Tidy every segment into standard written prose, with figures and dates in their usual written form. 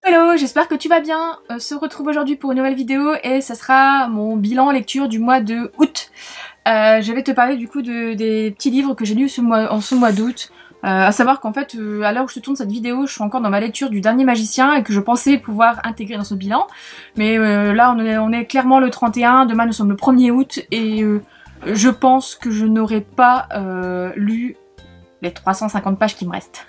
Hello, j'espère que tu vas bien. On se retrouve aujourd'hui pour une nouvelle vidéo et ça sera mon bilan lecture du mois de août. Je vais te parler du coup des petits livres que j'ai lus en ce mois d'août. À savoir qu'en fait, à l'heure où je te tourne cette vidéo, je suis encore dans ma lecture du Dernier Magicien et que je pensais pouvoir intégrer dans ce bilan. Mais là, on est clairement le 31, demain nous sommes le 1er août et je pense que je n'aurai pas lu les 350 pages qui me restent.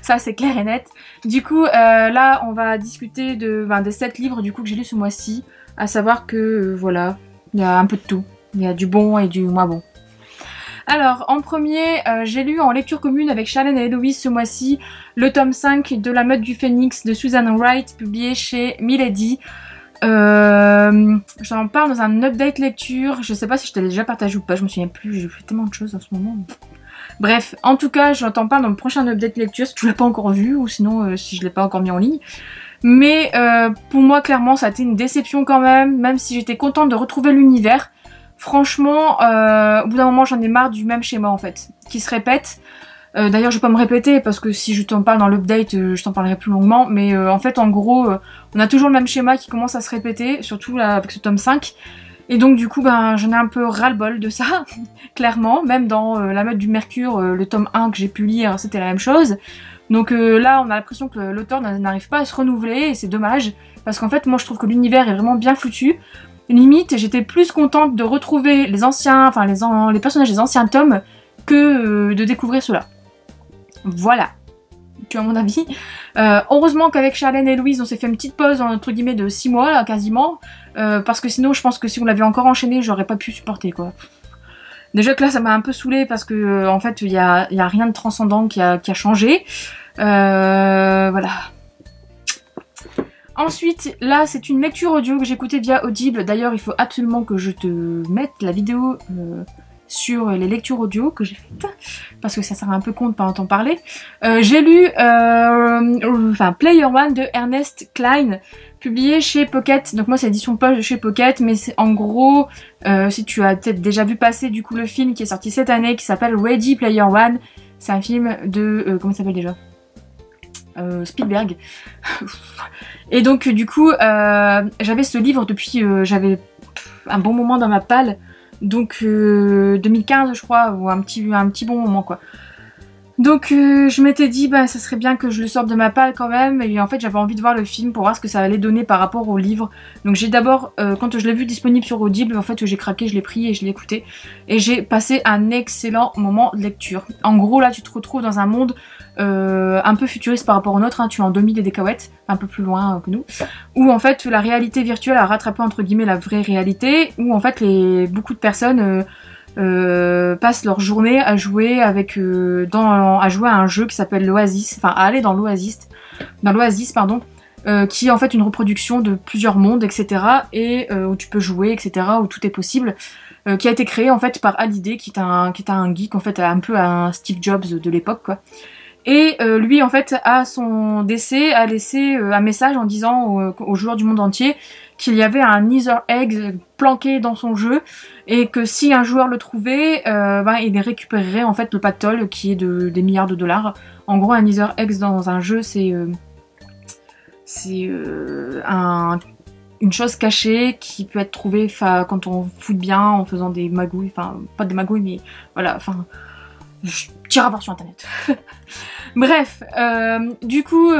Ça c'est clair et net. Du coup là on va discuter des 7 livres du coup que j'ai lus ce mois-ci. À savoir que voilà, il y a un peu de tout. Il y a du bon et du moins bon. Alors en premier, j'ai lu en lecture commune avec Charlène et Héloïse ce mois-ci le tome 5 de La Meute du Phénix de Susan Wright, publié chez Milady. J'en parle dans un update lecture. Je sais pas si je t'avais déjà partagé ou pas, je me souviens plus, j'ai fait tellement de choses en ce moment. Bref, en tout cas, je t'en parle dans le prochain update lecture si tu l'as pas encore vu ou sinon si je l'ai pas encore mis en ligne. Mais pour moi, clairement, ça a été une déception quand même si j'étais contente de retrouver l'univers. Franchement, au bout d'un moment, j'en ai marre du même schéma en fait, qui se répète. D'ailleurs, je vais pas me répéter parce que si je t'en parle dans l'update, je t'en parlerai plus longuement. Mais en fait, en gros, on a toujours le même schéma qui commence à se répéter, surtout là avec ce tome 5. Et donc du coup j'en ai un peu ras-le-bol de ça, clairement, même dans La Meute du Mercure, le tome 1 que j'ai pu lire, c'était la même chose. Donc là on a l'impression que l'auteur n'arrive pas à se renouveler et c'est dommage, parce qu'en fait moi je trouve que l'univers est vraiment bien foutu. Limite j'étais plus contente de retrouver les anciens, enfin les personnages des anciens tomes que de découvrir cela. Voilà. Tu as mon avis. Heureusement qu'avec Charlène et Louise on s'est fait une petite pause entre guillemets de 6 mois là quasiment, parce que sinon je pense que si on l'avait encore enchaîné j'aurais pas pu supporter quoi. Déjà que là ça m'a un peu saoulée parce que en fait il y a rien de transcendant qui a changé. Voilà. Ensuite là c'est une lecture audio que j'ai écoutée via Audible. D'ailleurs il faut absolument que je te mette la vidéo sur les lectures audio que j'ai faites, parce que ça sert un peu con de pas entendre parler. J'ai lu Player One de Ernest Cline, publié chez Pocket. Donc moi c'est l'édition poche de chez Pocket, mais c'est en gros, si tu as peut-être déjà vu passer du coup le film qui est sorti cette année, qui s'appelle Ready Player One. C'est un film de... comment il s'appelle déjà Spielberg. Et donc du coup, j'avais ce livre depuis... j'avais un bon moment dans ma palle. Donc 2015 je crois, ou un petit bon moment quoi. Donc je m'étais dit ça serait bien que je le sorte de ma palle quand même, et en fait j'avais envie de voir le film pour voir ce que ça allait donner par rapport au livre. Donc j'ai d'abord, quand je l'ai vu disponible sur Audible, en fait j'ai craqué, je l'ai pris et je l'ai écouté. Et j'ai passé un excellent moment de lecture. En gros là tu te retrouves dans un monde un peu futuriste par rapport au nôtre, hein, tu es en 2000 et des cacahuètes, un peu plus loin que nous, où en fait la réalité virtuelle a rattrapé entre guillemets la vraie réalité, où en fait beaucoup de personnes passent leur journée à jouer à jouer à un jeu qui s'appelle l'Oasis, enfin à aller dans l'Oasis, pardon, qui est en fait une reproduction de plusieurs mondes, etc. et où tu peux jouer, etc. où tout est possible, qui a été créé en fait par Hallyday, qui est un geek en fait, un peu un Steve Jobs de l'époque quoi. Et lui en fait à son décès a laissé un message en disant aux joueurs du monde entier qu'il y avait un Easter egg planqué dans son jeu, et que si un joueur le trouvait, il récupérerait en fait le pactole qui est des milliards de dollars. En gros un Easter egg dans un jeu c'est une chose cachée qui peut être trouvée quand on fout bien en faisant des magouilles, enfin pas des magouilles mais voilà, enfin tu iras voir sur internet. Bref, du coup,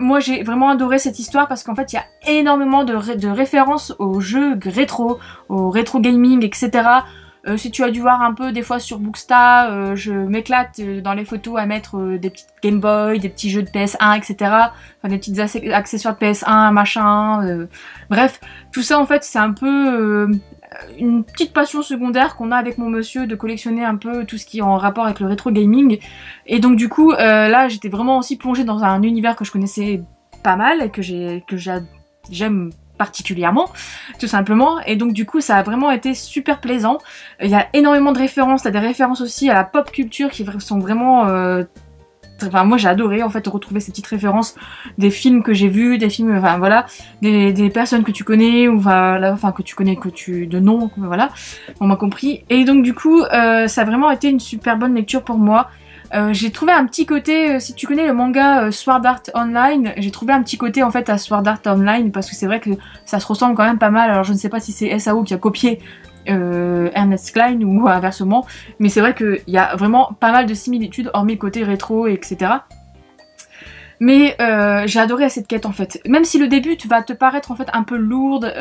moi j'ai vraiment adoré cette histoire parce qu'en fait il y a énormément de références aux jeux rétro, au rétro gaming, etc. Si tu as dû voir un peu des fois sur Booksta, je m'éclate dans les photos à mettre des petites Game Boy, des petits jeux de PS1, etc. Enfin des petites accessoires de PS1, machin. Bref, tout ça en fait c'est un peu... une petite passion secondaire qu'on a avec mon monsieur, de collectionner un peu tout ce qui est en rapport avec le rétro gaming. Et donc du coup là j'étais vraiment aussi plongée dans un univers que je connaissais pas mal et que j'aime particulièrement, tout simplement. Et donc du coup ça a vraiment été super plaisant. Il y a énormément de références, t'as des références aussi à la pop culture qui sont vraiment enfin moi j'ai adoré en fait retrouver ces petites références des films que j'ai vus, des films, enfin voilà, des personnes que tu connais ou enfin que tu connais, de nom, voilà, on m'a compris. Et donc du coup ça a vraiment été une super bonne lecture pour moi. J'ai trouvé un petit côté, si tu connais le manga Sword Art Online, j'ai trouvé un petit côté en fait à Sword Art Online parce que c'est vrai que ça se ressemble quand même pas mal. Alors je ne sais pas si c'est SAO qui a copié Ernest Cline ou inversement, mais c'est vrai qu'il y a vraiment pas mal de similitudes hormis le côté rétro, etc. Mais j'ai adoré cette quête en fait. Même si le début va te paraître en fait un peu lourde,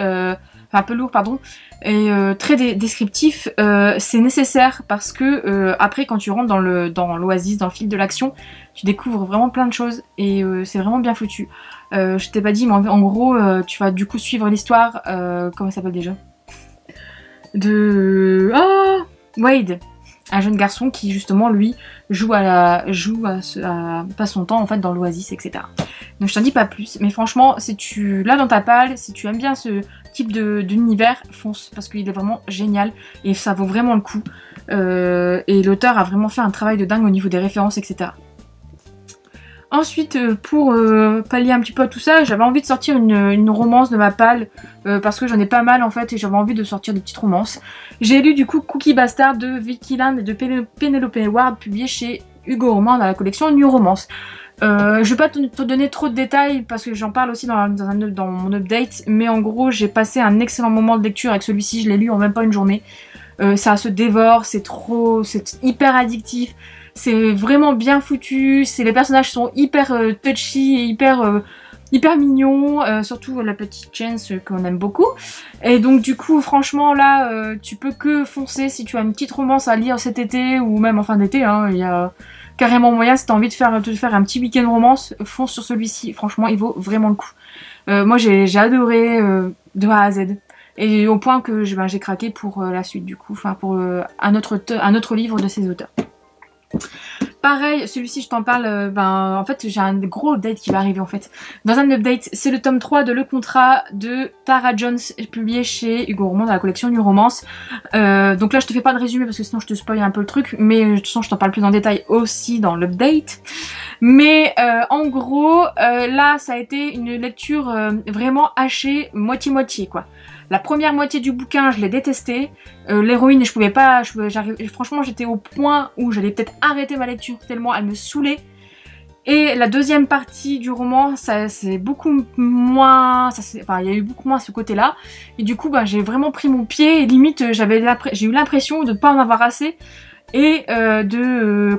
pardon, et très descriptif, c'est nécessaire parce que après quand tu rentres dans l'oasis, dans le fil de l'action, tu découvres vraiment plein de choses et c'est vraiment bien foutu. Je t'ai pas dit, mais en gros, tu vas du coup suivre l'histoire, comment ça s'appelle déjà, de Wade, un jeune garçon qui justement lui passe son temps en fait dans l'oasis, etc. Donc je t'en dis pas plus, mais franchement si tu l'as dans ta palle, si tu aimes bien ce type d'univers, fonce parce qu'il est vraiment génial et ça vaut vraiment le coup. Et l'auteur a vraiment fait un travail de dingue au niveau des références, etc. Ensuite, pour pallier un petit peu à tout ça, j'avais envie de sortir une romance de ma palle, parce que j'en ai pas mal en fait, et j'avais envie de sortir des petites romances. J'ai lu du coup Cookie Bastard de Vicky Land et de Penelope Ward, publié chez Hugo Roman dans la collection New Romance. Je vais pas te donner trop de détails, parce que j'en parle aussi dans mon update, mais en gros, j'ai passé un excellent moment de lecture avec celui-ci, je l'ai lu en même pas une journée. Ça se dévore, c'est hyper addictif. C'est vraiment bien foutu, les personnages sont hyper touchy et hyper mignons, surtout la petite Chance qu'on aime beaucoup. Et donc du coup franchement là tu peux que foncer si tu as une petite romance à lire cet été ou même en fin d'été, hein, il y a carrément moyen si tu as envie de faire un petit week-end romance, fonce sur celui-ci, franchement il vaut vraiment le coup. Moi j'ai adoré de A à Z. Et au point que j'ai craqué pour la suite du coup, enfin pour un autre livre de ces auteurs. Pareil, celui-ci je t'en parle, en fait j'ai un gros update qui va arriver en fait. Dans un update, c'est le tome 3 de Le Contrat de Tara Jones, publié chez Hugo Roman dans la collection New Romance. Donc là je te fais pas de résumé parce que sinon je te spoil un peu le truc, mais de toute façon je t'en parle plus en détail aussi dans l'update. Mais en gros, là ça a été une lecture vraiment hachée, moitié-moitié quoi. La première moitié du bouquin, je l'ai détesté. L'héroïne, je pouvais pas... franchement, j'étais au point où j'allais peut-être arrêter ma lecture tellement elle me saoulait. Et la deuxième partie du roman, c'est beaucoup moins... il y a eu beaucoup moins ce côté-là. Et du coup, j'ai vraiment pris mon pied. Et limite, j'ai eu l'impression de ne pas en avoir assez. Et j'aurais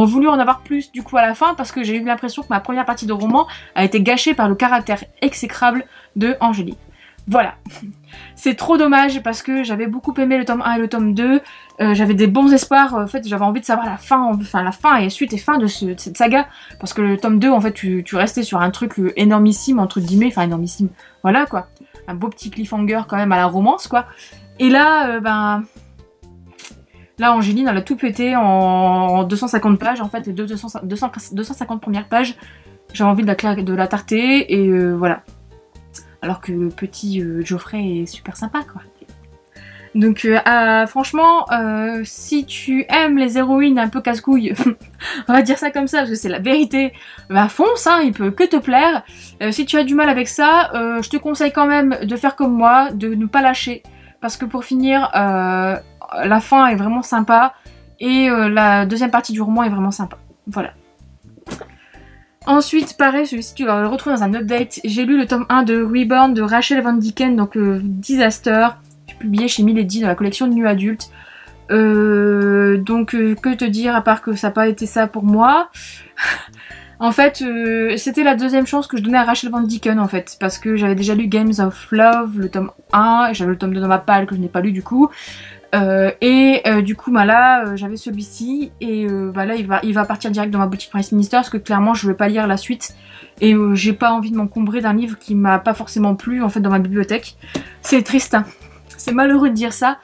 voulu en avoir plus du coup à la fin. Parce que j'ai eu l'impression que ma première partie de roman a été gâchée par le caractère exécrable de Angélique. Voilà, c'est trop dommage parce que j'avais beaucoup aimé le tome 1 et le tome 2, j'avais des bons espoirs, en fait j'avais envie de savoir la fin et suite et fin de cette saga, parce que le tome 2 en fait tu restais sur un truc énormissime entre guillemets, enfin énormissime, voilà quoi, un beau petit cliffhanger quand même à la romance quoi, et là là Angéline elle a tout pété en 250 pages, en fait les 250 premières pages, j'avais envie de la tarter et voilà. Alors que petit Geoffrey est super sympa quoi. Donc franchement, si tu aimes les héroïnes un peu casse-couilles, on va dire ça comme ça parce que c'est la vérité, fonce, hein, il peut que te plaire. Si tu as du mal avec ça, je te conseille quand même de faire comme moi, de ne pas lâcher. Parce que pour finir, la fin est vraiment sympa et la deuxième partie du roman est vraiment sympa. Voilà. Ensuite, pareil, celui-ci tu vas le retrouver dans un update. J'ai lu le tome 1 de Reborn de Rachel Van Dicken, donc Disaster, publié chez Milady dans la collection de New Adult. Que te dire à part que ça n'a pas été ça pour moi. En fait, c'était la deuxième chance que je donnais à Rachel Van Dicken en fait, parce que j'avais déjà lu Games of Love, le tome 1, et j'avais le tome 2 dans ma palle que je n'ai pas lu du coup. Du coup là j'avais celui-ci et là il va partir direct dans ma boutique Price Minister parce que clairement je vais pas lire la suite et j'ai pas envie de m'encombrer d'un livre qui m'a pas forcément plu en fait dans ma bibliothèque. C'est triste, hein. C'est malheureux de dire ça,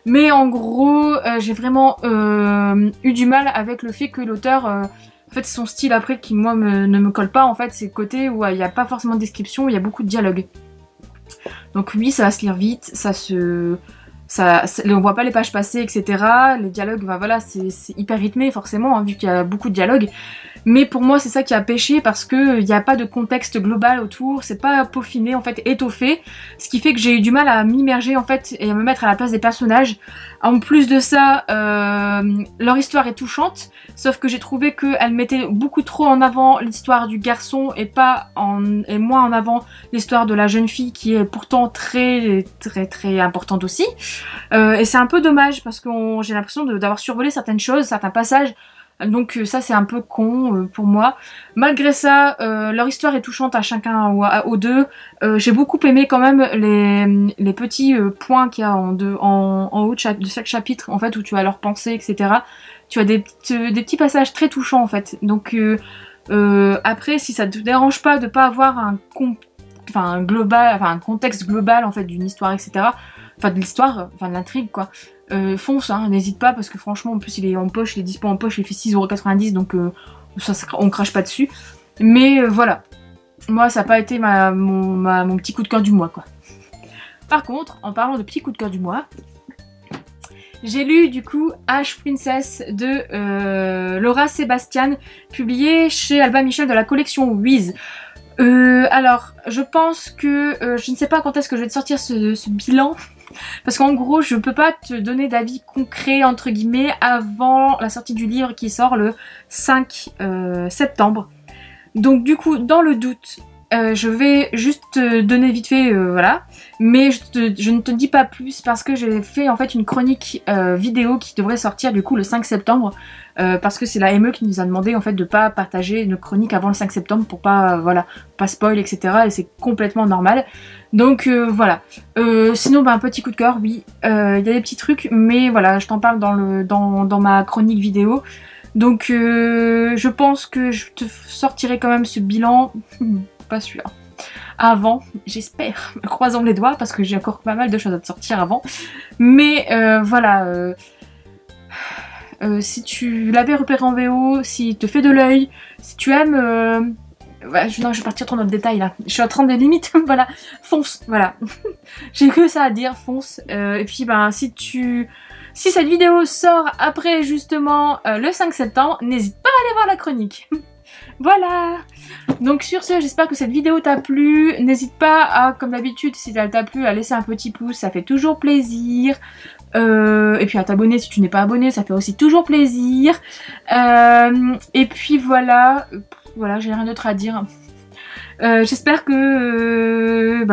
mais en gros j'ai vraiment eu du mal avec le fait que l'auteur en fait son style après qui moi ne me colle pas en fait, c'est le côté où il n'y a pas forcément de description, il y a beaucoup de dialogue. Donc oui ça va se lire vite, on voit pas les pages passer, etc. Les dialogues, bah voilà, c'est hyper rythmé forcément, hein, vu qu'il y a beaucoup de dialogues. Mais pour moi, c'est ça qui a pêché parce que il n'y a pas de contexte global autour, c'est pas peaufiné, en fait, étoffé. Ce qui fait que j'ai eu du mal à m'immerger, en fait, et à me mettre à la place des personnages. En plus de ça, leur histoire est touchante, sauf que j'ai trouvé qu'elle mettait beaucoup trop en avant l'histoire du garçon et moins en avant l'histoire de la jeune fille qui est pourtant très importante aussi. Et c'est un peu dommage parce que j'ai l'impression d'avoir survolé certaines choses, certains passages. Donc ça c'est un peu con pour moi. Malgré ça, leur histoire est touchante à chacun aux deux. J'ai beaucoup aimé quand même les petits points qu'il y a en haut de chaque chapitre, en fait, où tu as leurs pensées, etc. Tu as des petits passages très touchants en fait. Donc après, si ça te dérange pas de pas avoir un contexte global en fait d'une histoire, etc. Enfin de l'histoire, enfin de l'intrigue quoi. Fonce, hein, n'hésite pas parce que franchement en plus il est en poche, il est dispo en poche, il fait 6,90 € donc on crache pas dessus. Mais voilà, moi ça n'a pas été mon petit coup de cœur du mois quoi. Par contre, en parlant de petit coup de cœur du mois, j'ai lu du coup Ash Princess de Laura Sebastian, publié chez Albin Michel de la collection Wiz. Alors, je pense que je ne sais pas quand est-ce que je vais te sortir ce bilan. Parce qu'en gros, je peux pas te donner d'avis concret, entre guillemets, avant la sortie du livre qui sort le 5 septembre. Donc du coup, dans le doute, je vais juste te donner vite fait, voilà. Mais je ne te dis pas plus parce que j'ai fait en fait une chronique vidéo qui devrait sortir du coup le 5 septembre. Parce que c'est la ME qui nous a demandé en fait de pas partager une chronique avant le 5 septembre pour pas, voilà, pas spoil, etc. Et c'est complètement normal. Donc voilà. Sinon, bah, un petit coup de cœur, oui. Il y a des petits trucs, mais voilà, je t'en parle dans ma chronique vidéo. Donc je pense que je te sortirai quand même ce bilan, pas sûr. Avant, j'espère, croisons les doigts parce que j'ai encore pas mal de choses à te sortir avant. Mais voilà. Si tu l'avais repéré en VO, s'il te fait de l'œil, si tu aimes... non, je vais partir trop dans le détail là. Je suis en train de limite, voilà. Fonce, voilà. J'ai que ça à dire, fonce. Et puis, ben, si cette vidéo sort après justement le 5 septembre, n'hésite pas à aller voir la chronique. Voilà. Donc sur ce, j'espère que cette vidéo t'a plu. N'hésite pas à, comme d'habitude, si elle t'a plu, à laisser un petit pouce, ça fait toujours plaisir. Et puis à t'abonner si tu n'es pas abonné, ça fait aussi toujours plaisir. Et puis voilà, voilà, j'ai rien d'autre à dire. J'espère que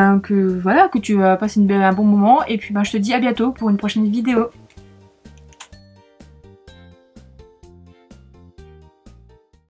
tu vas passer un bon moment. Et puis je te dis à bientôt pour une prochaine vidéo.